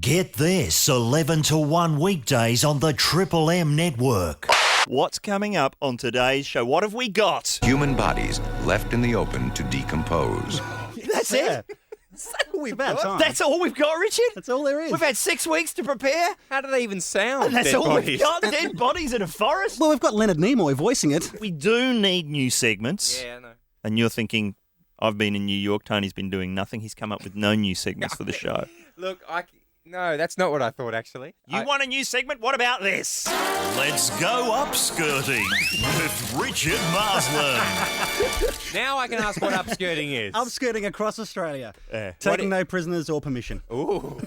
Get this 11 to 1 weekdays on the Triple M network. What's coming up on today's show? What have we got? Human bodies left in the open to decompose. That's it? It's about time. That's all we've got, Richard? That's all there is. We've had 6 weeks to prepare? How do they even sound? And that's dead all bodies? we've got? Dead bodies in a forest? Well, we've got Leonard Nimoy voicing it. We do need new segments. Yeah, I know. And you're thinking, I've been in New York, Tony's been doing nothing. He's come up with no new segments for the show. Look, no, that's not what I thought, actually. You want a new segment? What about this? Let's go upskirting with Richard Marsland. Now I can ask what upskirting is. Upskirting across Australia. Yeah. Taking no prisoners or permission. Ooh.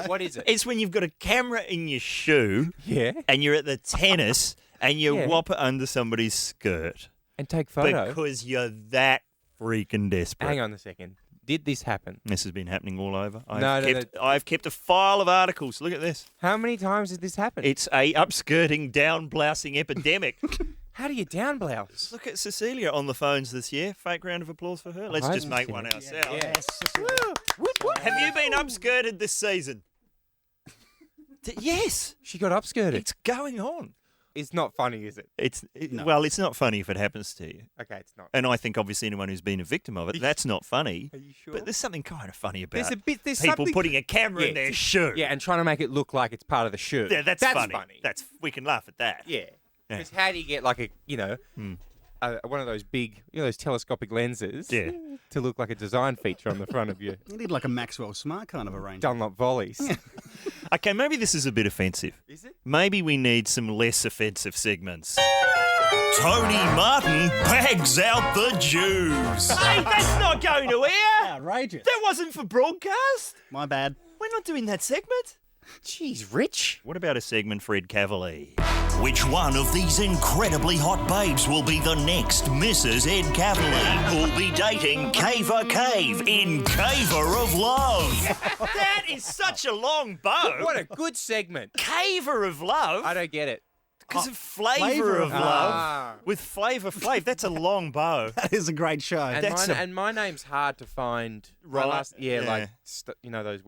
What is it? It's when you've got a camera in your shoe Yeah. and you're at the tennis and you Yeah. whop it under somebody's skirt And take photo. because you're that freaking desperate. Hang on a second. Did this happen? This has been happening all over. No. I've kept a file of articles. Look at this. How many times did this happen? It's a upskirting, down blousing epidemic. How do you down blouse? Look at Cecilia on the phones this year. Fake round of applause for her. Let's I just make didn't one see ourselves. Yes. Have you been upskirted this season? Yes. She got upskirted. It's going on. It's not funny, is it? No. Well, it's not funny if it happens to you. Okay, it's not. And I think obviously anyone who's been a victim of it, that's not funny. Are you sure? But there's something kind of funny about There's people something... putting a camera in Yeah, their shoe. Yeah, and trying to make it look like it's part of the shoe. Yeah, that's funny. funny. We can laugh at that. Yeah. Yeah. Because how do you get like one of those big, those telescopic lenses Yeah. to look like a design feature on the front of your You need like a Maxwell Smart kind of arrangement. Dunlop volleys? Okay, maybe this is a bit offensive. Is it? Maybe we need some less offensive segments. Tony Martin bags out the Jews. Hey, that's not going to air. Outrageous. That wasn't for broadcast. My bad. We're not doing that segment. Jeez, Rich. What about a segment for Ed Cavalier? Which one of these incredibly hot babes will be the next Mrs. Ed Cavalier, who'll be dating Caver Cave in Caver of Love? That is such a long bow. What a good segment. Caver of Love? I don't get it. Because of Flavour Flavour of of Love. Ah. With Flavor Flav. That's a long bow. That is a great show. And my name's hard to find. Right. Like Yeah. those.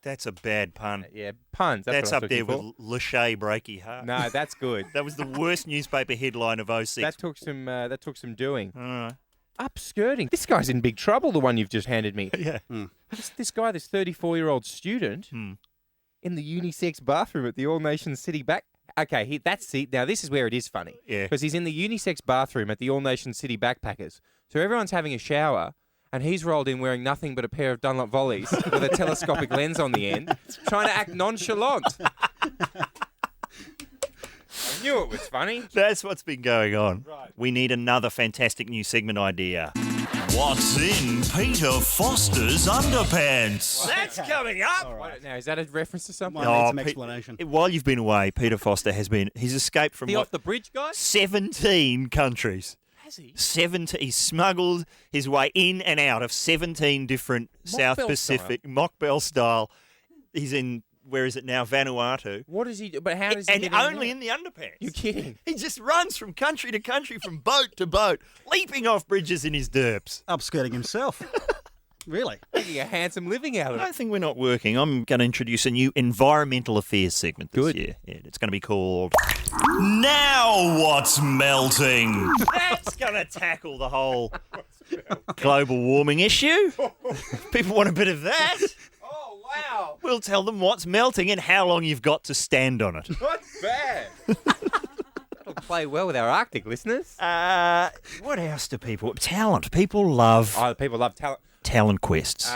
That's a bad pun. Yeah, puns. That's what I up was there looking with Lachey Breaky Heart. for. No, that's good. That was the worst newspaper headline of 06. That took some doing. All right. Upskirting. This guy's in big trouble. The one you've just handed me. Yeah. This guy, this 34-year-old student, in the unisex bathroom at the All Nations City back. Okay, now this is where it is funny. Yeah. Because he's in the unisex bathroom at the All Nations City Backpackers. So everyone's having a shower, and he's rolled in wearing nothing but a pair of Dunlop volleys with a telescopic lens on the end, trying to act nonchalant. I knew it was funny. That's what's been going on. Right. We need another fantastic new segment idea. What's in Peter Foster's underpants? That's coming up. Now, is that a reference to something? Might need some Pe- explanation. While you've been away, Peter Foster he's escaped from The off the bridge guy? 17 countries. Has he? 17. He smuggled his way in and out of 17 different South Bell Pacific Mock Bell style. He's in, where is it now? Vanuatu. What does he do? But how does he And get only in in the underpants. You're kidding. He just runs from country to country, from boat to boat, leaping off bridges in his derps. Upskirting himself. Really? Making a handsome living out I of it. don't think we're not working. I'm going to introduce a new environmental affairs segment this Good. year. Yeah, it's going to be called... Now what's melting? That's going to tackle the whole global warming issue. People want a bit of that. Oh, wow. We'll tell them what's melting and how long you've got to stand on it. What's bad? That'll play well with our Arctic listeners. What else do people... Talent. People love Oh, people love talent. talent quests.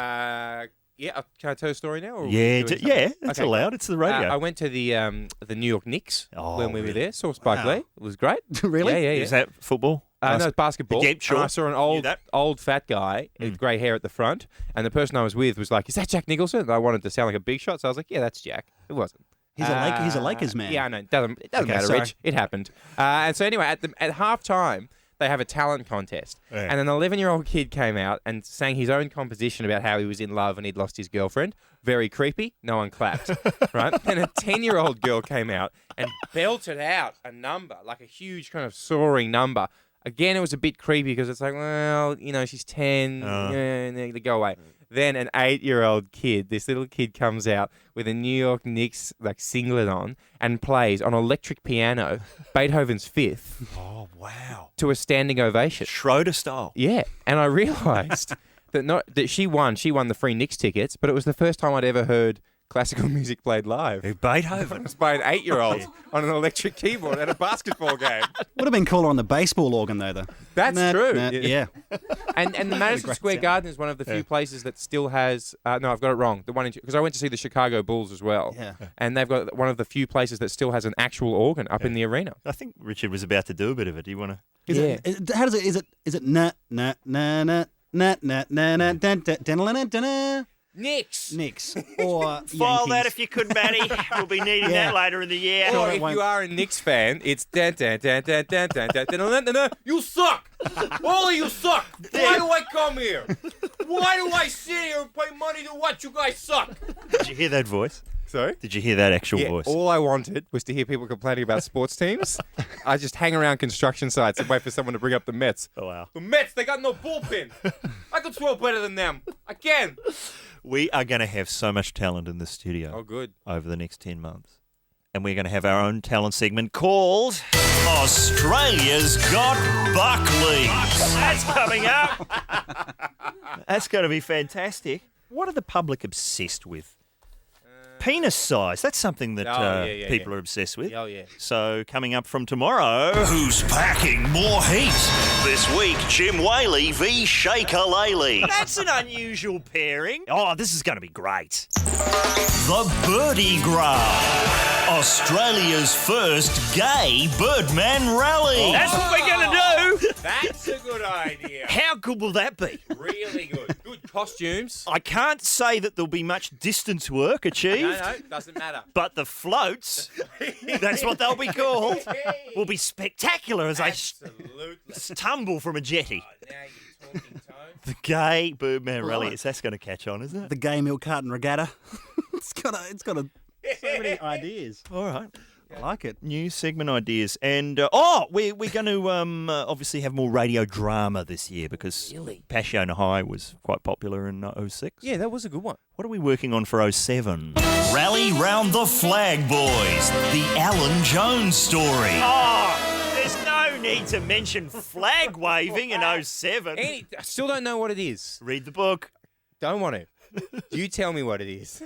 Yeah, can I tell a story now? Or yeah, are we doing yeah, something? it's Okay. allowed. It's the radio. I went to the New York Knicks Oh, when we were really? there. Saw Spike Wow. Lee. It was great. Really? Yeah, yeah, yeah. Is that football? No, it's basketball. Yeah, sure. And I saw an Knew that. old fat guy with grey hair at the front, and the person I was with was like, "Is that Jack Nicholson?" And I wanted to sound like a big shot, so I was like, "Yeah, that's Jack." It wasn't. He's a Lakers man. Yeah, I know. It doesn't Okay, matter, sorry. Rich. It happened. And so anyway, at halftime, they have a talent contest, Yeah. and an 11-year-old kid came out and sang his own composition about how he was in love and he'd lost his girlfriend. Very creepy. No one clapped, right? And a 10-year-old girl came out and belted out a number, like a huge kind of soaring number. Again, it was a bit creepy because it's like, well, she's 10. Yeah, they go away. Then an 8-year-old kid, this little kid comes out with a New York Knicks singlet on and plays on electric piano Beethoven's Fifth Oh, wow. to a standing ovation. Schroeder style. Yeah, and I realised that she won the free Knicks tickets, but it was the first time I'd ever heard classical music played live. Beethoven. It was by an 8-year-old on an electric keyboard at a basketball game. Would have been cooler on the baseball organ, though. That's true. Yeah. And the Madison Square Garden is one of the few places that still has. No, I've got it wrong. The one because I went to see the Chicago Bulls as well. Yeah. And they've got one of the few places that still has an actual organ up in the arena. I think Richard was about to do a bit of it. Do you want to? How does it? Is it na na na na na na na na na Knicks. Knicks or File that Yankees? if you could, Matty. We'll be needing that later in the year. Or if you are a Knicks fan, it's dan dan dan dan dan dan dan dan dan dan. You suck. All of you suck. Why do I come here? Why do I sit here and pay money to watch you guys suck? Did you hear that voice? Sorry? Did you hear that actual voice? All I wanted was to hear people complaining about sports teams. I just hang around construction sites and wait for someone to bring up the Mets. Oh, wow. The Mets, they got no bullpen. I could throw better than them. I can. We are going to have so much talent in the studio. Oh, good. Over the next 10 months. And we're going to have our own talent segment called Australia's Got Buckleys. That's coming up. That's going to be fantastic. What are the public obsessed with? Penis size. That's something that people are obsessed with. Oh, yeah. So coming up from tomorrow, who's packing more heat? This week, Jim Whaley v. Shaker Laley. That's an unusual pairing. Oh, this is going to be great. The Birdie Growl. Australia's first gay Birdman rally. That's what we're going to do. That's a good idea. How good will that be? Really good. Good costumes. I can't say that there'll be much distance work achieved. No, doesn't matter. But the floats, that's what they'll be called, will be spectacular as they tumble from a jetty. Now you're talking, Tone. The gay Birdman rally, that's going to catch on, isn't it? The gay milk carton regatta. it's got so many ideas. All right. I like it. New segment ideas. And, we're going to obviously have more radio drama this year because Passiona High was quite popular in 06. Yeah, that was a good one. What are we working on for 07? Rally Round the Flag Boys, the Alan Jones story. Oh, there's no need to mention flag waving in 07. I still don't know what it is. Read the book. Don't want to. You tell me what it is.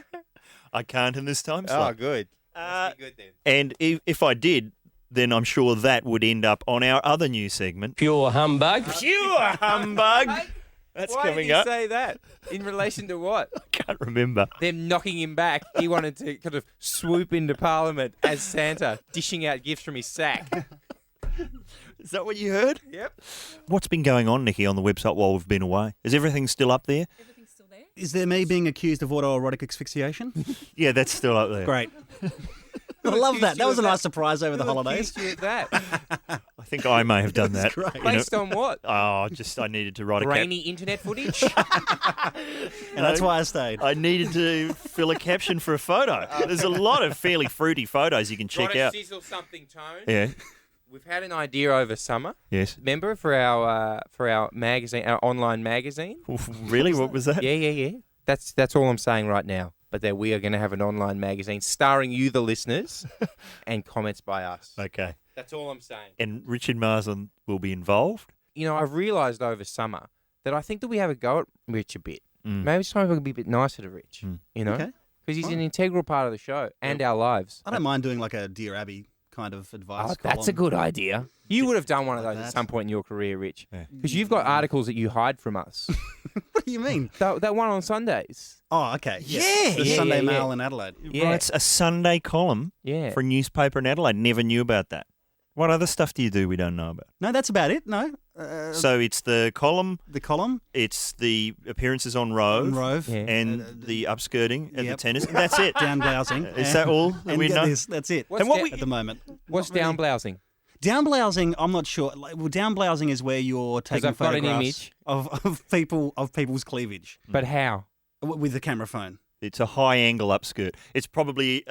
I can't in this time Oh, slot. good. Must be good then. And if I did, then I'm sure that would end up on our other new segment. Pure humbug. Pure humbug. That's Why coming did you up. say that? In relation to what? I can't remember. Them knocking him back. He wanted to kind of swoop into Parliament as Santa, dishing out gifts from his sack. Is that what you heard? Yep. What's been going on, Nikki, on the website while we've been away? Is everything still up there? Everything's still there. Is there me being accused of autoerotic asphyxiation? Yeah, that's still up there. Great. I love that. That was a nice surprise over the Who holidays. accused you of that? I think I may have done that. great. You know. Based on what? Oh, I needed to write a Grainy internet footage? And that's why I stayed. I needed to fill a caption for a photo. There's a lot of fairly fruity photos you can check Gotta out. sizzle something, Tone. Yeah. We've had an idea over summer. Yes. Remember for our magazine, our online magazine? Really? What was that? Yeah. That's all I'm saying right now. But that we are going to have an online magazine starring you, the listeners, and comments by us. Okay. That's all I'm saying. And Richard Marsland will be involved. You know, I've realised over summer that I think that we have a go at Rich a bit. Maybe it's time we can be a bit nicer to Rich. You know, Okay. because he's an integral part of the show and our lives. I don't mind doing like a Dear Abby kind of advice. Oh, that's a column. good idea. You would have done one of those that. at some point in your career, Rich, Yeah. because you've got articles that you hide from us. What do you mean? that one on Sundays. Oh, okay. Yeah. The Yeah, Sunday yeah, Mail yeah. in Adelaide. Yeah. Writes a Sunday column Yeah. for a newspaper in Adelaide. Never knew about that. What other stuff do you do we don't know about? No, that's about it. No. So it's the column, The column, it's the appearances on Rove, Rove, Yeah. and the upskirting and the Yep. tennis. And that's it. down blousing. Is that all that And we get know? this, that's it. What's And what da- we- At the moment. What's Not really. down blousing? Down blousing, I'm not sure. Well, down blousing is where you're taking I've got an photographs image. of people's cleavage But how? with the camera phone. It's a high angle upskirt. It's probably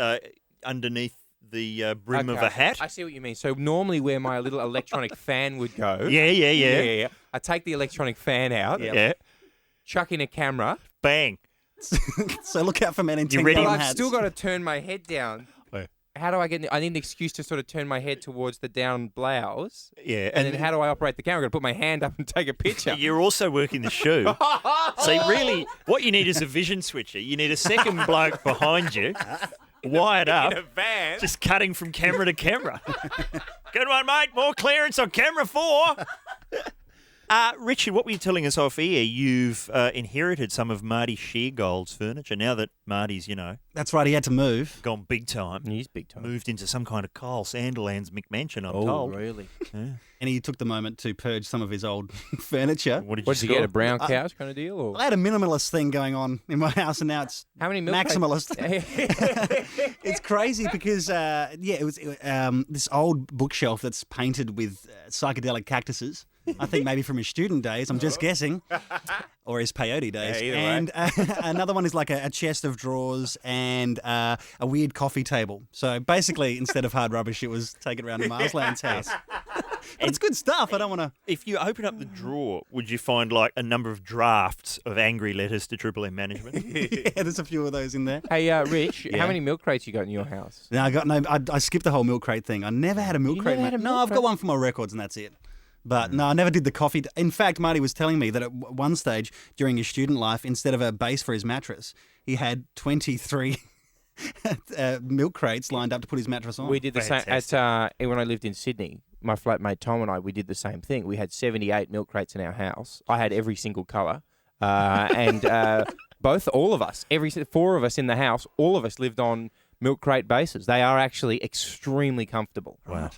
underneath the brim of Okay. a hat. I see what you mean. So normally where my little electronic fan would go. Yeah. Yeah. I take the electronic fan out, Yeah. chuck in a camera, bang. So look out for men in You tin ready? can Well, I've hats. still got to turn my head down. Where? How do I get? I need an excuse to sort of turn my head towards the down blouse. Yeah, And then how do I operate the camera? I've got to put my hand up and take a picture. You're also working the shoe. So really, what you need is a vision switcher. You need a second bloke behind you, wired up, In a van. just cutting from camera to camera. Good one, mate. More clearance on camera 4. Richard, what were you telling us off air? You've inherited some of Marty Sheargold's furniture. Now that Marty's, That's right, he had to move. gone big time, He's big time. moved into some kind of Kyle Sanderland's McMansion, I'm Oh, told. really? And he took the moment to purge some of his old furniture. What did What did you score? get? A brown couch kind of deal? Or? I had a minimalist thing going on in my house, and now it's How many milk maximalist. crates? It's crazy because, it was this old bookshelf that's painted with psychedelic cactuses. I think maybe from his student days, I'm just guessing, or his peyote days. Yeah, either way. And another one is like a chest of drawers and a weird coffee table. So basically, instead of hard rubbish, it was take it around to Marsland's house. But it's good stuff. I don't want to. If you open up the drawer, would you find like a number of drafts of angry letters to Triple M management? Yeah, there's a few of those in there. Hey, Rich, Yeah. how many milk crates you got in your house? No, I skipped the whole milk crate thing. I never had a milk You crate. never had a No, milk I've crate? got one for my records, and that's it. But no, I never did the coffee. In fact, Marty was telling me that at one stage during his student life, instead of a base for his mattress, he had 23 milk crates lined up to put his mattress on. We did the same at when I lived in Sydney. My flatmate Tom and I, we did the same thing. We had 78 milk crates in our house. I had every single colour, and all of us, 4 of us in the house, all of us lived on milk crate bases. They are actually extremely comfortable. Wow.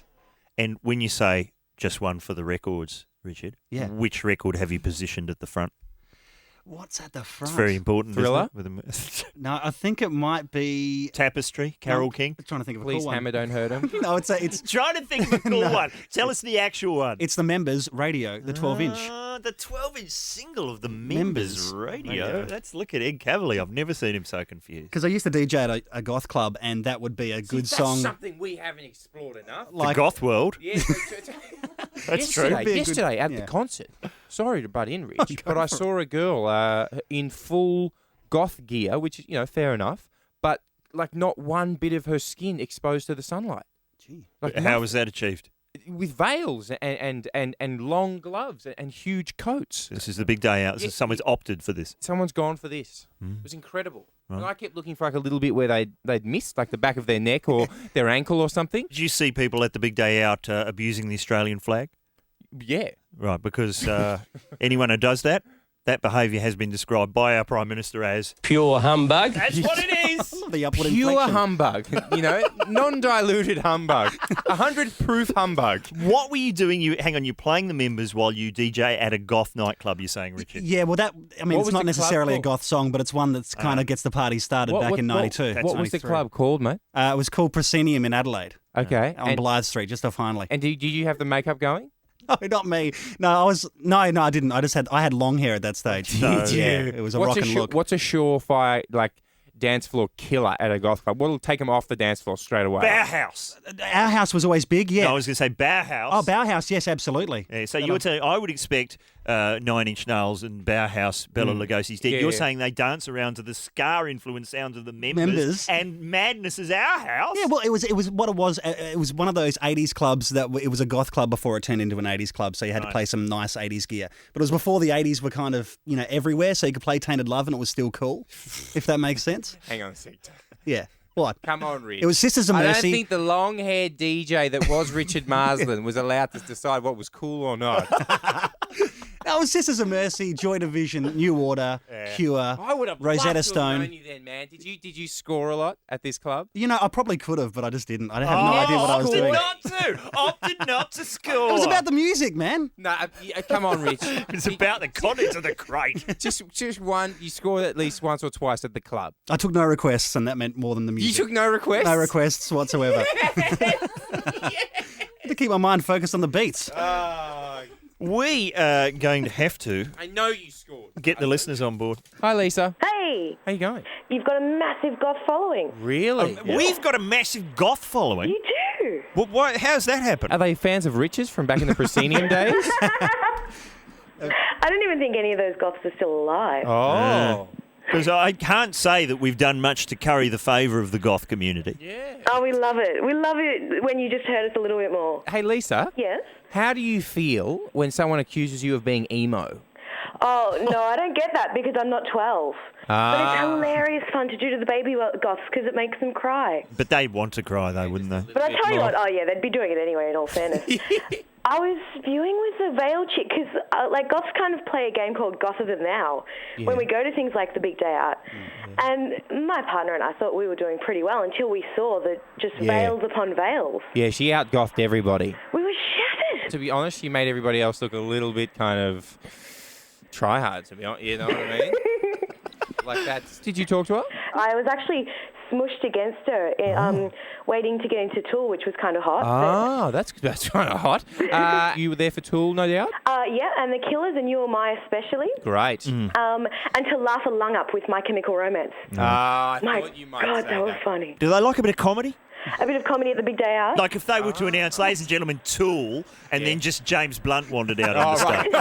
And when you say just one for the records, Richard, Yeah. which record have you positioned at the front? What's at the front? It's very important. Thriller? Isn't it? With No, I think it might be. Tapestry, Carol King. I'm trying to think of a Please, cool Hammer, don't hurt him. one. No, it's Trying to think of a cool No. one. Tell us the actual one. it's the members radio, the 12-inch. The 12-inch single of the Members Members Radio. Radio. Let's look at Ed Cavalier. I've never seen him so confused. Because I used to DJ at a goth club, and that would be a good song. something we haven't explored enough. The goth world. Yeah, That's true. yesterday, Be a good- yesterday at yeah. the concert. Sorry to butt in, Rich, but I saw a girl in full goth gear, which is fair enough, but like not one bit of her skin exposed to the sunlight. Gee. Like How nothing. was that achieved? With veils and long gloves and huge coats. This is the big day out. Yeah, Someone's opted for this. Someone's gone for this. Mm. It was incredible. Right. And I kept looking for like a little bit where they'd missed, like the back of their neck or their ankle or something. Did you see people at the big day out abusing the Australian flag? Yeah. Right, because anyone who does that behaviour has been described by our Prime Minister as Pure humbug. That's what it is. The upward Pure inflection. humbug, non-diluted humbug, 100 proof humbug. What were you doing? You're playing the Members while you DJ at a goth nightclub, you're saying, Richard? Yeah, well, What it's was not the club necessarily a called? goth song, but it's one that's kind of gets the party started back in 92. What was the 93. club called, mate? It was called Proscenium in Adelaide, Okay. on Blythe Street, just off Hindley. And did you have the makeup going? No, not me. No, I didn't. I had long hair at that stage. So, Did you? yeah, it was a rockin' look. What's a surefire dance floor killer at a goth club? What'll take them off the dance floor straight away? Bauhaus. Our house was always big, yeah. No, I was going to say Bauhaus. Oh, Bauhaus, yes, absolutely. Yeah, so you were telling, I would expect 9 Inch Nails and Bauhaus, Bela Lugosi's Dead. Yeah, You're yeah. saying they dance around to the ska-influenced sounds of the members, Members. and Madness is our house. Yeah, well, it was what it was. It was one of those 80s clubs it was a goth club before it turned into an 80s club, so you had to play some nice 80s gear. But it was before the 80s were kind of, everywhere, so you could play Tainted Love and it was still cool, if that makes sense. Hang on a sec. Yeah. What? Come on, Rich. It was Sisters of I don't Mercy. think the long-haired DJ that was Richard Marsland was allowed to decide what was cool or not. No, it was Sisters of Mercy, Joy Division, New Order, Cure, I would have Rosetta loved to have Stone. known you then, man. Did you score a lot at this club? I probably could have, but I just didn't. I had no idea what I was doing. Opted not to score. It was about the music, man. No, come on, Rich. It's about the contents of the crate. just one. You scored at least once or twice at the club. I took no requests, and that meant more than the You music. took no requests. No requests whatsoever. To keep my mind focused on the beats. We are going to have to I know you scored. get the listeners on board. Hi, Lisa. Hey, How you going? you've got a massive goth following. Really? We've got a massive goth following. You do. Well, how's that happen? Are they fans of Rich's from back in the proscenium days? I don't even think any of those goths are still alive. Oh. Because I can't say that we've done much to curry the favour of the goth community. Yeah. Oh, we love it. We love it when you just heard us a little bit more. Hey, Lisa. Yes? How do you feel when someone accuses you of being emo? Oh, no, I don't get that because I'm not 12. But it's hilarious fun to do to the baby goths because it makes them cry. But they'd want to cry, though, wouldn't they? But I tell you what, they'd be doing it anyway, in all fairness. I was viewing with the veil chick because, goths kind of play a game called Gother Than Thou when we go to things like the Big Day Out. And my partner and I thought we were doing pretty well until we saw the veils upon veils. Yeah, she out-gothed everybody. We were shattered. To be honest, she made everybody else look a little bit kind of try-hard, to be honest. You know what I mean? Like that. Did you talk to her? I was actually smushed against her, waiting to get into Tool, which was kind of hot. Oh, that's kind of hot. You were there for Tool, no doubt? Yeah, and the Killers, and You or My especially. Great. And to laugh a lung up with My Chemical Romance. I My thought you might God, say that was funny. Do they like a bit of comedy? A bit of comedy at the Big Day Out. Like if they were to announce, ladies and gentlemen, Tool, and then just James Blunt wandered out on the stage.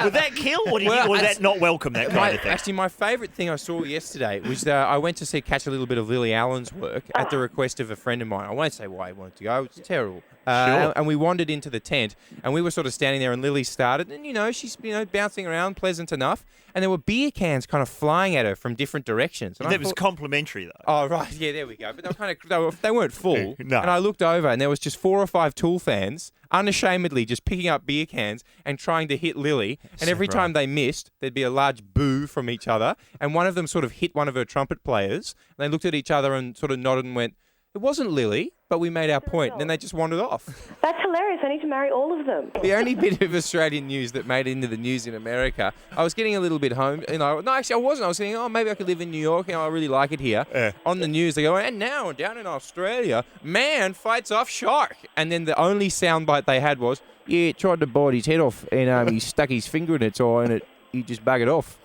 Would that kill, or would that not welcome, that kind of thing? Actually, my favourite thing I saw yesterday was I went to catch a little bit of Lily Allen's work at the request of a friend of mine. I won't say why he wanted to go. It's terrible. Sure. And we wandered into the tent, and we were sort of standing there, and Lily started, and, she's, bouncing around, pleasant enough, and there were beer cans kind of flying at her from different directions. And That was complimentary, though. Oh, right. Yeah, there we go. But they weren't full. No. And I looked over, and there was just 4 or 5 Tool fans unashamedly just picking up beer cans and trying to hit Lily. And every time they missed, there'd be a large boo from each other. And one of them sort of hit one of her trumpet players. And they looked at each other and sort of nodded and went, "It wasn't Lily, but we made our point." And then they just wandered off. That's hilarious. I need to marry all of them. The only bit of Australian news that made it into the news in America, I was getting a little bit home. No, actually, I wasn't. I was thinking, maybe I could live in New York. I really like it here. On the news, they go, and now down in Australia, man fights off shark. And then the only soundbite they had was, yeah, tried to bite his head off, and he stuck his finger in its eye, and he just buggered off.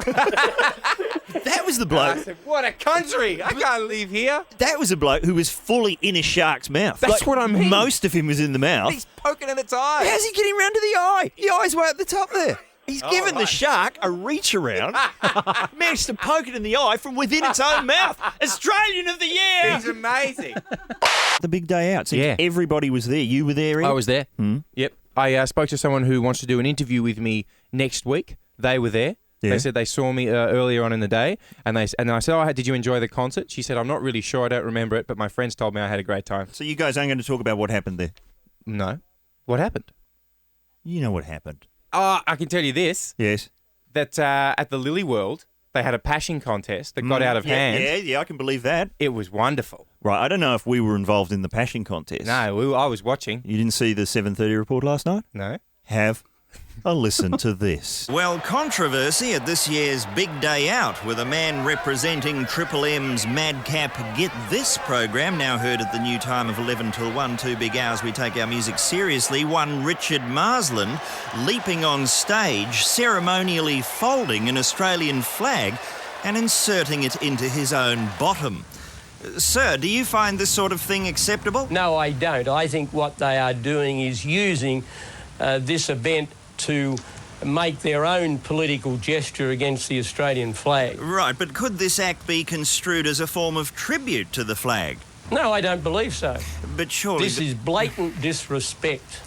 That was the I bloke. said, what a country! I can't leave here. That was a bloke who was fully in a shark's mouth. That's what I mean. Most of him was in the mouth. He's poking in its eye. How's he getting round to the eye? The eye's way at the top there. He's given the shark a reach around, managed to poke it in the eye from within its own mouth. Australian of the Year! He's amazing. The Big Day Out. Seems everybody was there. You were there, Ian? I was there. Yep. I spoke to someone who wants to do an interview with me next week. They were there. Yeah. They said they saw me earlier on in the day, and I said, did you enjoy the concert? She said, I'm not really sure, I don't remember it, but my friends told me I had a great time. So you guys aren't going to talk about what happened there? No. What happened? You know what happened. I can tell you this. Yes. That at the Lily World, they had a passion contest that got out of hand. Yeah, I can believe that. It was wonderful. Right, I don't know if we were involved in the passion contest. No, I was watching. You didn't see the 7:30 report last night? No. Have a listen to this. Well, controversy at this year's Big Day Out with a man representing Triple M's Madcap Get This program, now heard at the new time of 11 till 1, 2 big hours we take our music seriously. One Richard Marsland leaping on stage, ceremonially folding an Australian flag and inserting it into his own bottom. Sir, do you find this sort of thing acceptable? No, I don't. I think what they are doing is using this event to make their own political gesture against the Australian flag. Right, but could this act be construed as a form of tribute to the flag? No, I don't believe so. But surely... This is blatant disrespect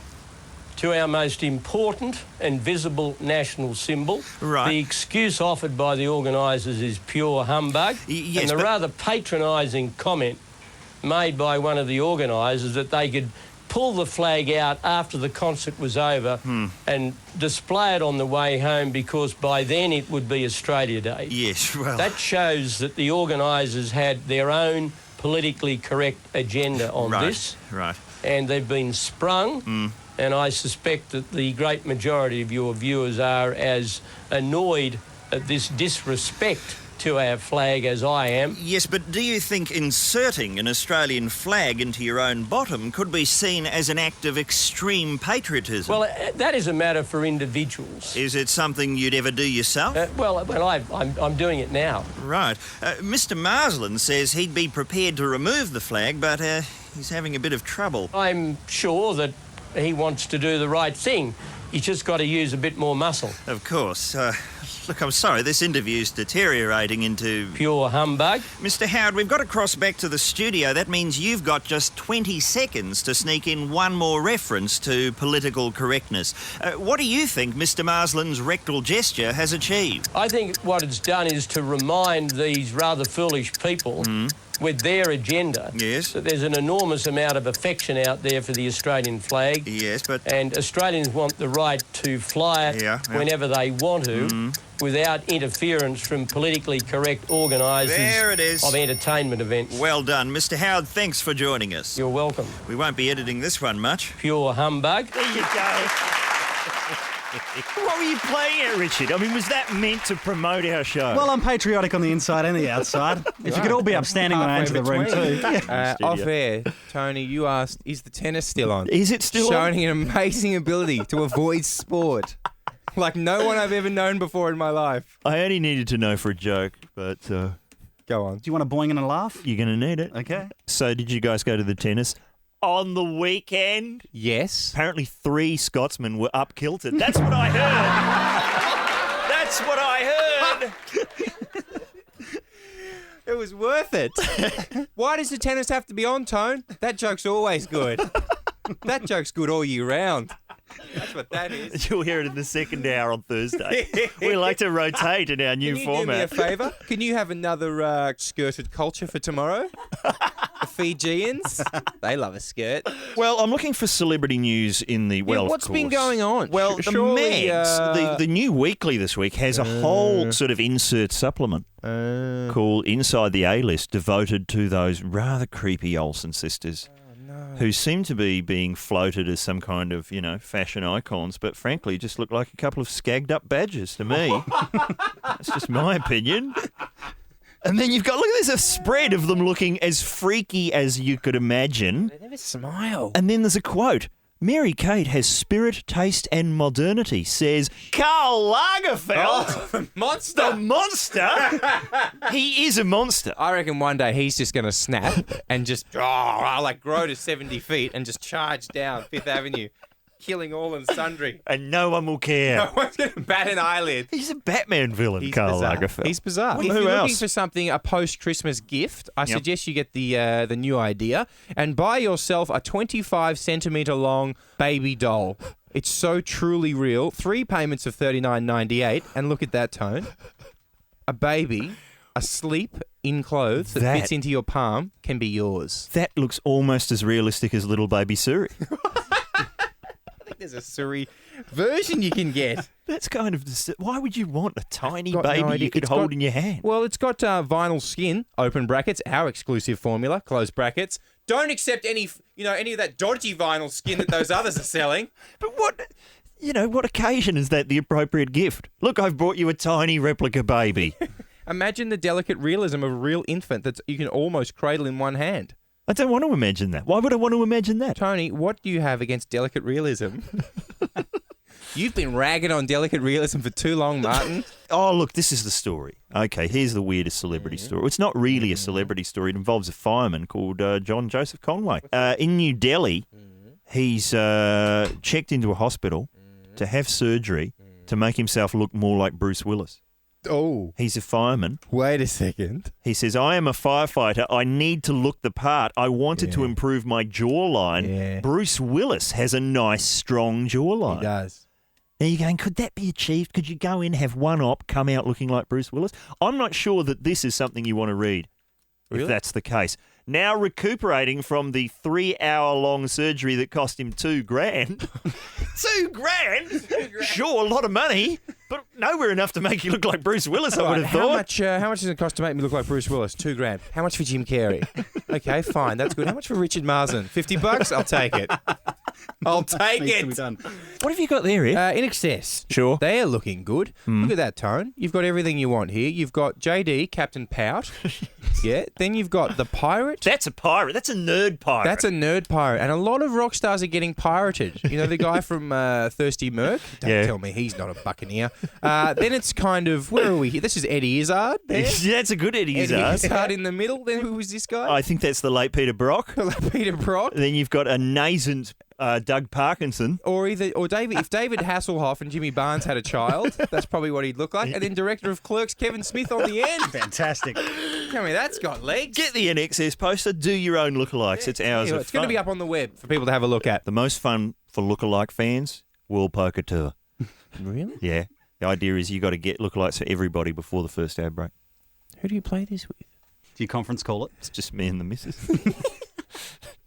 to our most important and visible national symbol. Right. The excuse offered by the organisers is pure humbug. Yes, and the but... rather patronising comment made by one of the organisers that they could pull the flag out after the concert was over and display it on the way home because by then it would be Australia Day. Yes, well... That shows that the organisers had their own politically correct agenda on this. Right. And they've been sprung, and I suspect that the great majority of your viewers are as annoyed at this disrespect to our flag as I am. Yes, but do you think inserting an Australian flag into your own bottom could be seen as an act of extreme patriotism? Well, that is a matter for individuals. Is it something you'd ever do yourself? I'm doing it now. Right. Mr. Marsland says he'd be prepared to remove the flag, but he's having a bit of trouble. I'm sure that he wants to do the right thing. You just got to use a bit more muscle. Of course. Look, I'm sorry, this interview's deteriorating into... Pure humbug. Mr. Howard, we've got to cross back to the studio. That means you've got just 20 seconds to sneak in one more reference to political correctness. What do you think Mr. Marsland's rectal gesture has achieved? I think what it's done is to remind these rather foolish people with their agenda Yes. that there's an enormous amount of affection out there for the Australian flag. Yes, but... And Australians want the right to fly it whenever they want to without interference from politically correct organisers There it is. of entertainment events. Well done. Mr. Howard, thanks for joining us. You're welcome. We won't be editing this one much. Pure humbug. There you go. What were you playing at, Richard? I mean, was that meant to promote our show? Well, I'm patriotic on the inside and the outside. If you could all be upstanding when I enter the room too. Off air, Tony, you asked, is the tennis still on? Is it still Showing an amazing ability to avoid sport. Like no one I've ever known before in my life. I only needed to know for a joke, but Go on. Do you want a boing and a laugh? you're going to need it. Okay. So did you guys go to the tennis? On the weekend? Yes. Apparently 3 Scotsmen were up kilted. That's what I heard. That's what I heard. It was worth it. Why does the tennis have to be on, Tone? That joke's always good. That joke's good all year round. That's what that is. You'll hear it in the second hour on Thursday. We like to rotate in our new Can you format. do me a favour? Can you have another skirted culture for tomorrow? The Fijians, they love a skirt. Well, I'm looking for celebrity news in the, well, what's of been course. going on? Well, the Surely, Mags, the new weekly this week has a whole sort of insert supplement called Inside the A-List, devoted to those rather creepy Olsen sisters. Who seem to be being floated as some kind of, fashion icons, but frankly just look like a couple of skagged up badgers to me. That's just my opinion. And then look, there's a spread of them looking as freaky as you could imagine. They never smile. And then there's a quote. Mary Kate has spirit, taste and modernity, says Karl Lagerfeld. The monster. The monster? He is a monster. I reckon one day he's just going to snap and just grow to 70 feet and just charge down Fifth Avenue, killing all and sundry. And no one will care. No one's going to bat an eyelid. He's a Batman villain, He's Karl bizarre. Lagerfeld. He's bizarre. If Who you're looking else? for something, a post-Christmas gift, I suggest you get the new idea and buy yourself a 25-centimetre long baby doll. It's so truly real. 3 payments of $39.98, and look at that, Tone. A baby asleep in clothes that fits into your palm can be yours. That looks almost as realistic as little baby Suri. There's a Suri version you can get. That's kind of... Why would you want a tiny Got no baby idea. you could It's hold got- in your hand? Well, it's got vinyl skin, open brackets, our exclusive formula, close brackets. Don't accept any of that dodgy vinyl skin that those others are selling. But what occasion is that the appropriate gift? Look, I've brought you a tiny replica baby. Imagine the delicate realism of a real infant that you can almost cradle in one hand. I don't want to imagine that. Why would I want to imagine that? Tony, what do you have against delicate realism? You've been ragging on delicate realism for too long, Martin. Oh, look, this is the story. Okay, here's the weirdest celebrity story. It's not really a celebrity story. It involves a fireman called John Joseph Conway. In New Delhi, he's checked into a hospital to have surgery to make himself look more like Bruce Willis. Oh. He's a fireman. Wait a second. He says, I am a firefighter. I need to look the part. I wanted to improve my jawline. Yeah. Bruce Willis has a nice, strong jawline. He does. Now you're going, could that be achieved? Could you go in, have one op, come out looking like Bruce Willis? I'm not sure that this is something you want to read, Really? if that's the case. Now recuperating from the 3-hour-long surgery that cost him $2,000. $2,000? Sure, a lot of money, but nowhere enough to make you look like Bruce Willis, I would have thought. How much does it cost to make me look like Bruce Willis? $2,000. How much for Jim Carrey? Okay, fine, that's good. How much for Richard Marsden? $50? I'll take it. I'll take Needs to be it. done. What have you got there, Ed? INXS. Sure. They are looking good. Look at that, Tone. You've got everything you want here. You've got JD, Captain Pout. Yeah. Then you've got the pirate. That's a pirate. That's a nerd pirate. That's a nerd pirate. And a lot of rock stars are getting pirated. You know, the guy from Thirsty Merc? Don't tell me he's not a buccaneer. Then it's kind of, where are we here? This is Eddie Izzard there. That's a good Eddie Eddie Izzard. Izzard in the middle. Then who was this guy? I think that's the late Peter Brock. Peter Brock. Then you've got a nascent Doug Parkinson. Or David, if David Hasselhoff and Jimmy Barnes had a child, that's probably what he'd look like. And then director of Clerks, Kevin Smith on the end. Fantastic. Tell me, that's got legs. Get the NXS poster. Do your own lookalikes. It's ours. It's going to be up on the web for people to have a look at. The most fun for lookalike fans, World Poker Tour. Really? Yeah. The idea is you got to get lookalikes for everybody before the first ad break. Who do you play this with? Do you conference call it? It's just me and the missus.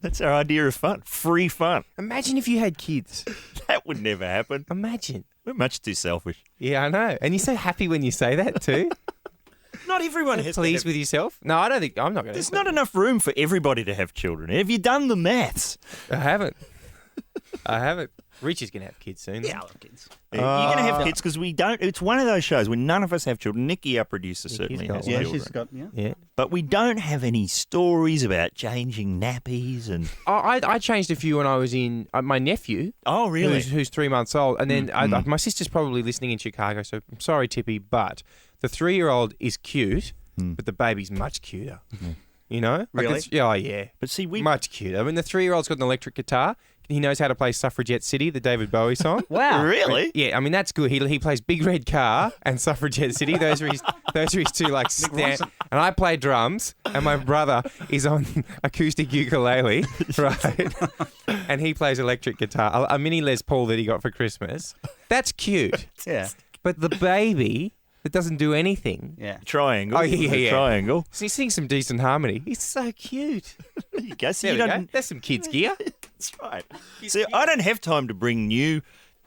That's our idea of fun. Free fun. Imagine if you had kids. That would never happen. Imagine. We're much too selfish. Yeah, I know. And you're so happy when you say that too. Not everyone has to Pleased have... with yourself? No, I don't think... I'm not going to... There's not enough room for everybody to have children. Have you done the maths? I haven't. Rich is going to have kids soon. Yeah, I love kids. You're going to have kids because we don't... It's one of those shows where none of us have children. Nikki, our producer, certainly got has one. children. She's got, Yeah. But we don't have any stories about changing nappies and... I changed a few when I was in... my nephew... Oh, really? Who's 3 months old. And then my sister's probably listening in Chicago, so I'm sorry, Tippy, but the 3-year-old is cute, but the baby's much cuter. You know? Really? Oh, yeah. But see, we... Much cuter. I mean, the 3-year-old's got an electric guitar. He knows how to play Suffragette City, the David Bowie song. Wow. Really? Yeah, I mean, that's good. He plays Big Red Car and Suffragette City. Those are his two, like, stand. And I play drums, and my brother is on acoustic ukulele, right? And he plays electric guitar, a mini Les Paul that he got for Christmas. That's cute. Yeah. But the baby that doesn't do anything. Yeah. Triangle. Oh, yeah. Triangle. So he sings some decent harmony. He's so cute. There you go. So There you we go. don't... That's some kids' gear. That's right. See, I don't have time to bring new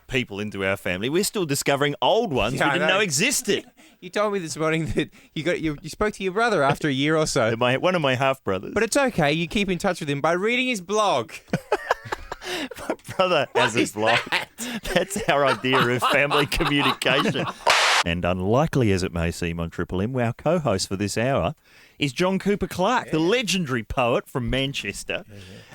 people into our family. We're still discovering old ones Yeah, we I didn't know. know existed. You told me this morning that you spoke to your brother after a year or so. One of my half-brothers. But it's okay. You keep in touch with him by reading his blog. My brother has a blog. That's our idea of family communication. And unlikely as it may seem on Triple M, our co-host for this hour is John Cooper Clarke, the legendary poet from Manchester,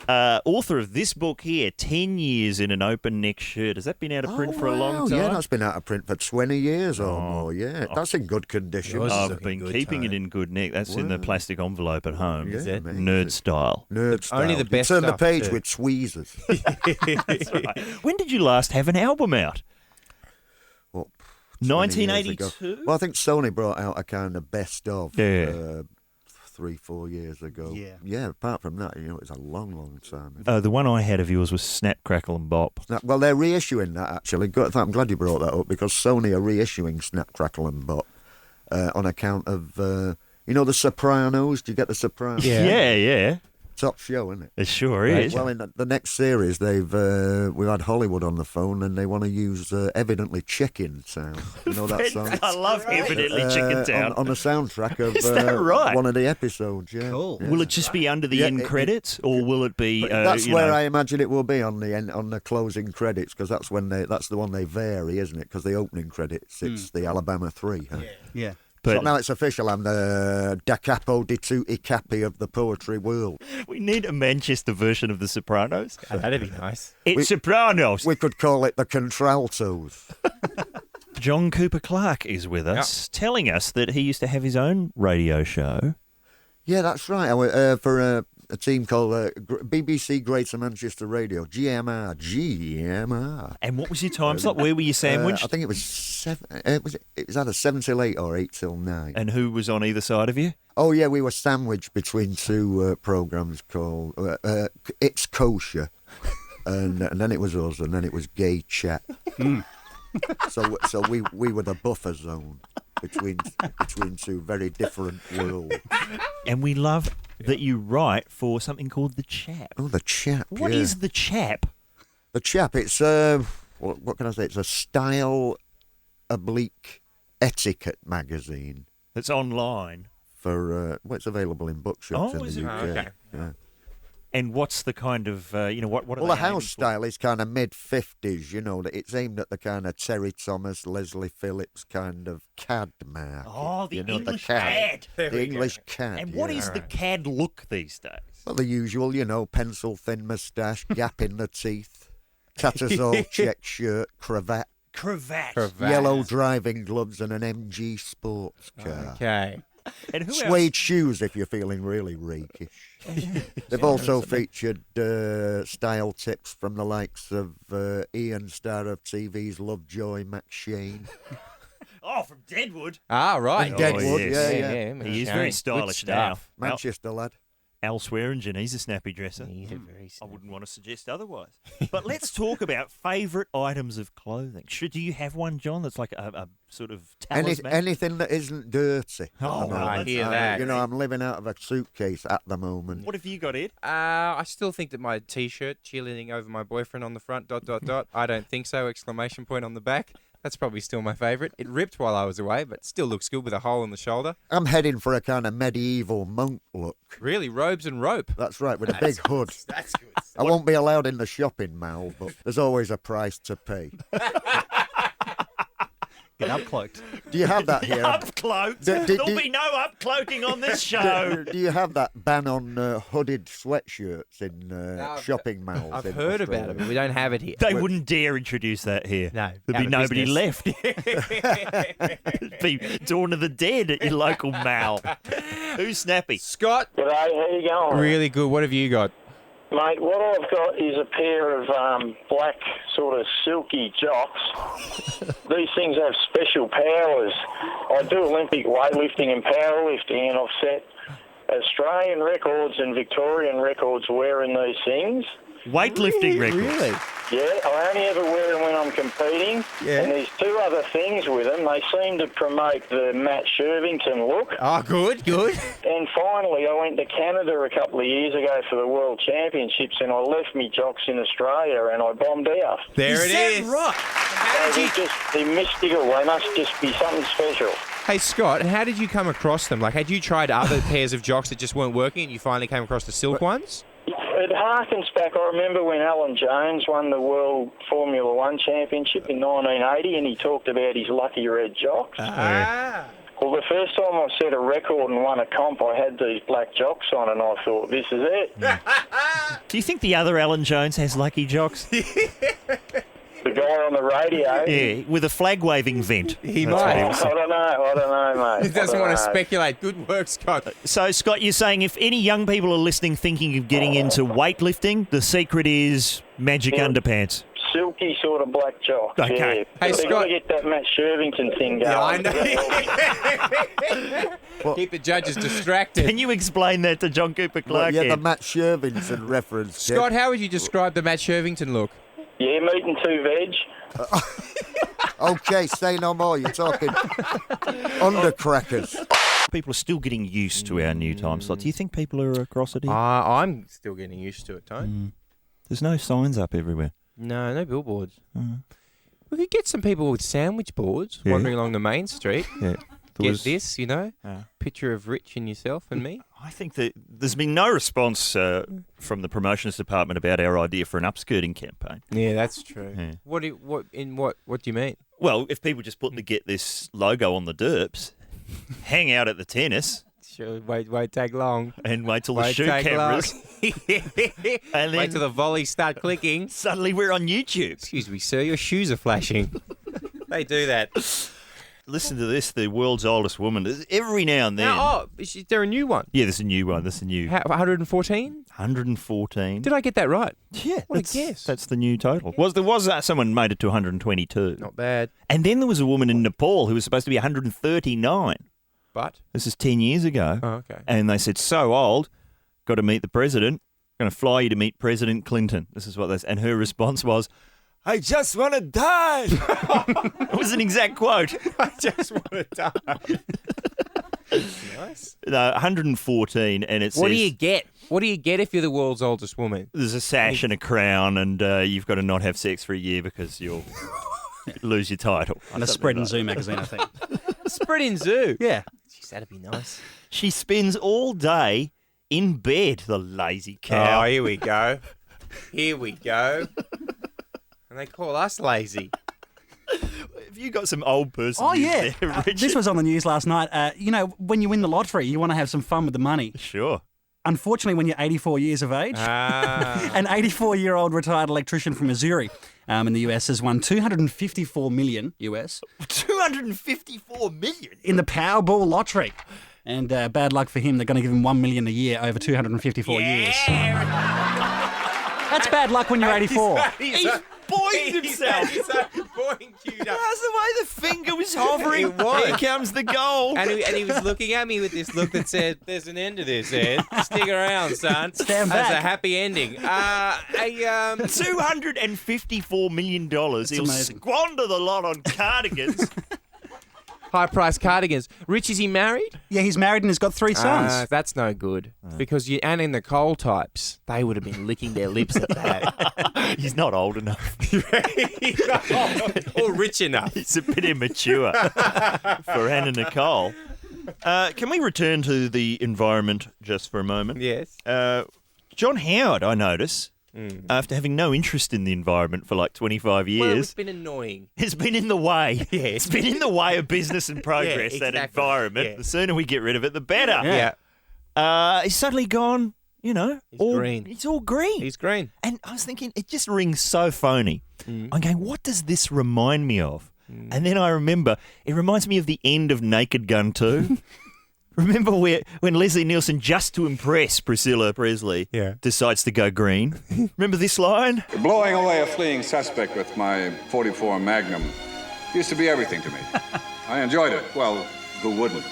author of this book here, 10 Years in an Open Neck Shirt. Has that been out of print for a long time? Yeah, that's been out of print for 20 years or more, yeah. That's in good condition. I've been keeping it in good nick. That's in the plastic envelope at home. Yeah, amazing. Nerd style. Nerd style. Only the best Turn the stuff, page too. with tweezers. That's right. When did you last have an album out? What, 20 years ago? 1982? Well, I think Sony brought out a kind of best of 3-4 years ago. Yeah, apart from that, it's a long, long time. The one I had of yours was Snap, Crackle and Bop. Well, they're reissuing that, actually. I'm glad you brought that up, because Sony are reissuing Snap, Crackle and Bop on account of, the Sopranos. Do you get the Sopranos? Yeah. Top show, isn't it? It sure is. Well, in the next series, we've had Hollywood on the phone, and they want to use evidently chicken sound. You know that song? I love Evidently Chicken Town. on the soundtrack of Is that right? one of the episodes. Yeah. Cool. Yeah. Will it just be under the end credits, or will it be? That's where I imagine it will be on the closing credits, because that's the one they vary, isn't it? Because the opening credits, it's the Alabama 3. Huh? Yeah. So now it's official. I'm the da capo di tutti capi of the poetry world. We need a Manchester version of The Sopranos. That'd be nice. It's Sopranos. We could call it the Contraltos. John Cooper Clarke is with us, telling us that he used to have his own radio show. Yeah, that's right. I went for a team called BBC Greater Manchester Radio, GMR. And what was your time slot? Where were you sandwiched? I think it was 7. It was either 7 till 8 or 8 till 9. And who was on either side of you? Oh yeah, we were sandwiched between two programs called It's Kosher, and then it was us, and then it was Gay Chap. So we were the buffer zone between two very different worlds. And we love that you write for something called The Chap. Oh, the Chap. What is The Chap? The Chap? It's what can I say? It's a style oblique etiquette magazine. That's online. For it's available in bookshops in the UK. Okay. Yeah. And what's the kind of what? Are Well, they the house aiming for? style is kind of mid-50s. It's aimed at the kind of Terry Thomas, Leslie Phillips kind of cad market. Oh, the You know, English cad. cad. The English cad. And what yeah. is the cad look these days? Well, the usual, pencil thin moustache, gap in the teeth, Tattersall check shirt, cravat, Cravat. yellow driving gloves, and an MG sports car. Okay. And who else? Suede shoes if you're feeling really rakish. They've also featured style tips from the likes of Ian, star of TV's Lovejoy McShane. Oh, from Deadwood. Ah, right. And Deadwood, yeah. He is very stylish now. Manchester lad. Al Swearingen, he's a snappy dresser. He's a very I wouldn't want to suggest otherwise. But let's talk about favourite items of clothing. Do you have one, John, that's like a sort of talisman? Anything that isn't dirty. Oh, I hear that. You know, I'm living out of a suitcase at the moment. What have you got, Ed? I still think that my T-shirt cheerleading over my boyfriend on the front, ... I don't think so, ! On the back. That's probably still my favourite. It ripped while I was away, but still looks good with a hole in the shoulder. I'm heading for a kind of medieval monk look. Really, robes and rope. That's right, with a big hood. That's good. I won't be allowed in the shopping mall, but there's always a price to pay. Get upcloaked. Do you have that here? Upcloaked? There'll be no upcloaking on this show. Do you have that ban on hooded sweatshirts in shopping malls? I've in heard Australia? about it, but we don't have it here. They wouldn't dare introduce that here. No, There'd be out of nobody business. left. It'd be Dawn of the Dead at your local mall. Who's snappy? Scott. G'day, how you going? Really good. What have you got? Mate, what I've got is a pair of black sort of silky jocks. These things have special powers. I do Olympic weightlifting and powerlifting, and I've set Australian records and Victorian records wearing these things. Weightlifting records? Really? Yeah, I only ever wear them when I'm competing. Yeah. And there's two other things with them. They seem to promote the Matt Shervington look. Oh, good. And finally, I went to Canada a couple of years ago for the World Championships, and I left me jocks in Australia, and I bombed out. There it is. Right. How did you... They're mystical. They must just be something special. Hey, Scott, how did you come across them? Like, had you tried other pairs of jocks that just weren't working and you finally came across the silk ones? It harkens back. I remember when Alan Jones won the World Formula One Championship in 1980, and he talked about his lucky red jocks. Ah. Well, the first time I set a record and won a comp, I had these black jocks on, and I thought, this is it. Do you think the other Alan Jones has lucky jocks? The guy on the radio. Yeah, with a flag-waving vent. He That's what might. was I saying. don't know, mate. He doesn't want to speculate. Good work, Scott. So, Scott, you're saying if any young people are listening thinking of getting into weightlifting, the secret is magic underpants. Silky sort of black jocks. Okay. Yeah. Hey, They've got Scott. to get that Matt Shervington thing going. Yeah, I know. Keep the judges distracted. Can you explain that to John Cooper Well, Clarke? yeah, the Matt Shervington reference. Scott, how would you describe the Matt Shervington look? Yeah, meat and two veg. Okay, say no more. You're talking undercrackers. People are still getting used to our new time slot. Do you think people are across it here? I'm still getting used to it, Tone. There's no signs up everywhere. No billboards. We could get some people with sandwich boards wandering along the main street. Yeah. Get this, picture of Rich and yourself and me. I think that there's been no response from the promotions department about our idea for an upskirting campaign. Yeah, that's true. Yeah. What do you mean? Well, if people just put the Get This logo on the derps, hang out at the tennis, Sure, wait take long. and wait till the Wait shoot take cameras, and Wait then till the volleys start clicking. suddenly we're on YouTube. Excuse me, sir, your shoes are flashing. They do that. Listen to this, the world's oldest woman. Every now and then. Is there a new one? Yeah, there's a new one. There's a new 114? 114. Did I get that right? Yeah, What a guess. That's the new total. There was someone made it to 122. Not bad. And then there was a woman in Nepal who was supposed to be 139. But? This is 10 years ago. Oh, okay. And they said, so old, got to meet the president. Going to fly you to meet President Clinton. This is what they said. And her response was, I just want to die. It was an exact quote. I just want to die. Nice. No, 114, and it says... What do you get? What do you get if you're the world's oldest woman? There's a sash and a crown, and you've got to not have sex for a year because you'll lose your title. And a Spread and Zoo magazine, I think. Spread in zoo. Yeah. Jeez, that'd be nice. She spends all day in bed, the lazy cow. Oh, here we go. Here we go. And they call us lazy. Have you got some old person Oh, news yeah. there, Richard? This was on the news last night. When you win the lottery, you want to have some fun with the money. Sure. Unfortunately, when you're 84 years of age, an 84-year-old retired electrician from Missouri in the US has won $254 million US 254 million? in the Powerball lottery. And bad luck for him. They're going to give him $1 million a year over 254 years. That's bad luck when you're 84. He's boinged himself. He's boing queued up. That's the way the finger was hovering. It was. Here comes the goal. And he was looking at me with this look that said, "There's an end to this, Ed. Stick around, son. Stand There's back." a happy ending." $254 million. He'll amazing. squander the lot on cardigans. High-priced cardigans. Rich, is he married? Yeah, he's married and he's got 3 sons. That's no good. Because you and in the Cole types, they would have been licking their lips at that. He's not old enough. Or rich enough. It's a bit immature for Anna Nicole. Can we return to the environment just for a moment? Yes. John Howard, I notice, after having no interest in the environment for like 25 years. Well, it's been annoying. It's been in the way. Yeah. It's been in the way of business and progress, Yeah, that exactly. environment. Yeah. The sooner we get rid of it, the better. Yeah. He's suddenly gone, He's green. It's all green. He's green. And I was thinking, it just rings so phony. I'm going, what does this remind me of? And then I remember, it reminds me of the end of Naked Gun 2. Remember when Leslie Nielsen, just to impress Priscilla Presley, decides to go green? Remember this line? Blowing away a fleeing suspect with my .44 Magnum used to be everything to me. I enjoyed it. Well, who wouldn't?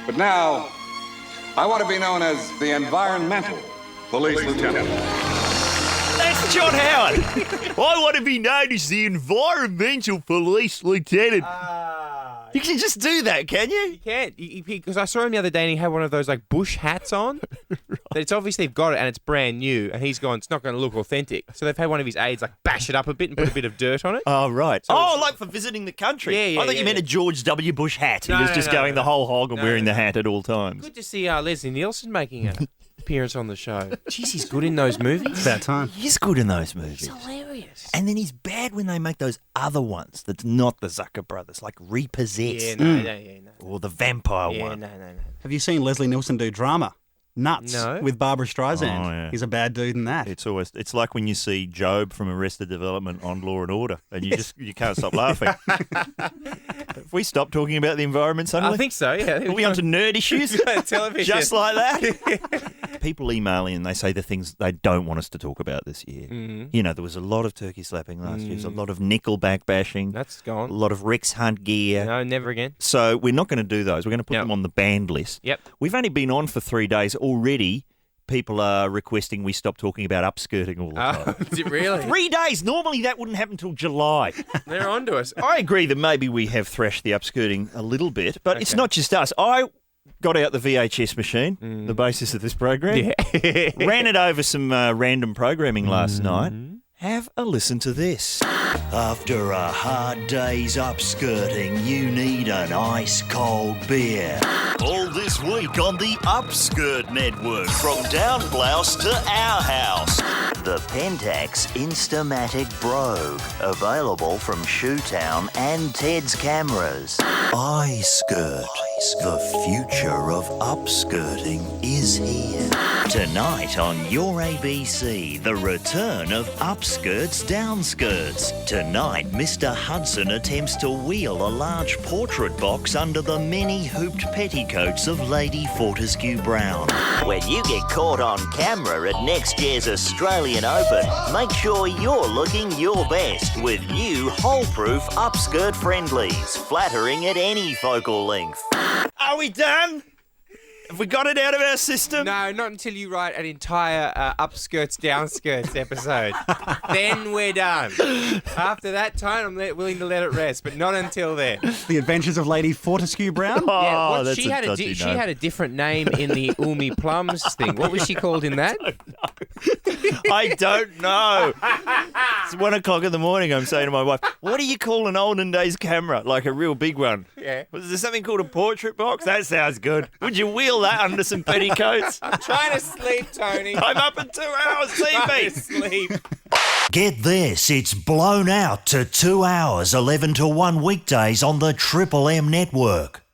But now, I want to be known as the Environmental Police Lieutenant. That's John Howard. I want to be known as the Environmental Police Lieutenant. You can just do that, can you? You can't. Because I saw him the other day and he had one of those like bush hats on. Right. That it's obviously got it and it's brand new. And he's gone, it's not going to look authentic. So they've had one of his aides like bash it up a bit and put a bit of dirt on it. Oh, right. So like for visiting the country. Yeah, I thought you meant a George W. Bush hat. No, he was just going the whole hog and wearing the no. hat at all times. Good to see Leslie Nielsen making an appearance on the show. Jeez, he's good in those movies. It's about time. He's good in those movies. He's hilarious. And then he's bad when they make those other ones that's not the Zucker brothers, like Repossessed. No. Or the vampire one. No. Have you seen Leslie Nielsen do drama? Nuts. No. With Barbara Streisand. Oh, yeah. He's a bad dude in that. It's like when you see Job from Arrested Development on Law and Order, and you can't stop laughing. Have we stopped talking about the environment suddenly? I think so, yeah. Are we onto nerd issues? Television. Just like that? People email in, they say the things they don't want us to talk about this year. Mm-hmm. There was a lot of turkey slapping last year. There's a lot of Nickelback bashing. That's A gone. lot of Rex Hunt gear. No, never again. So we're not going to do those. We're going to put them on the banned list. Yep. We've only been on for 3 days already. People are requesting we stop talking about upskirting all the time. Is it really? 3 days. Normally that wouldn't happen until July. They're on to us. I agree that maybe we have thrashed the upskirting a little bit, but it's not just us. I got out the VHS machine, the basis of this program, ran it over some random programming last night. Have a listen to this. After a hard day's upskirting, you need an ice-cold beer. All this week on the Upskirt Network, from Down Blouse to Our House. The Pentax Instamatic Brogue, available from Shoetown and Ted's Cameras. iSkirt, the future of upskirting is here. Tonight on Your ABC, the return of Upskirts Downskirts. Tonight, Mr. Hudson attempts to wheel a large portrait box under the many hooped petticoats of Lady Fortescue Brown. When you get caught on camera at next year's Australian Open, make sure you're looking your best with new hole-proof upskirt friendlies, flattering at any focal length. Are we done? Have we got it out of our system? No, not until you write an entire upskirts, downskirts episode. Then we're done. After that time, I'm willing to let it rest, but not until then. The Adventures of Lady Fortescue Brown? That's she had dodgy she name. had a different name in the Ulmi Plums thing. What was she called in that? I don't know. It's 1 o'clock in the morning. I'm saying to my wife, what do you call an olden days camera? Like a real big one. Yeah. Was there something called a portrait box? That sounds good. Would you wheel that under some petticoats? I'm trying to sleep, Tony. I'm up in 2 hours. See Trying me. to sleep. Get this, it's blown out to 2 hours, 11 to 1 weekdays on the Triple M network.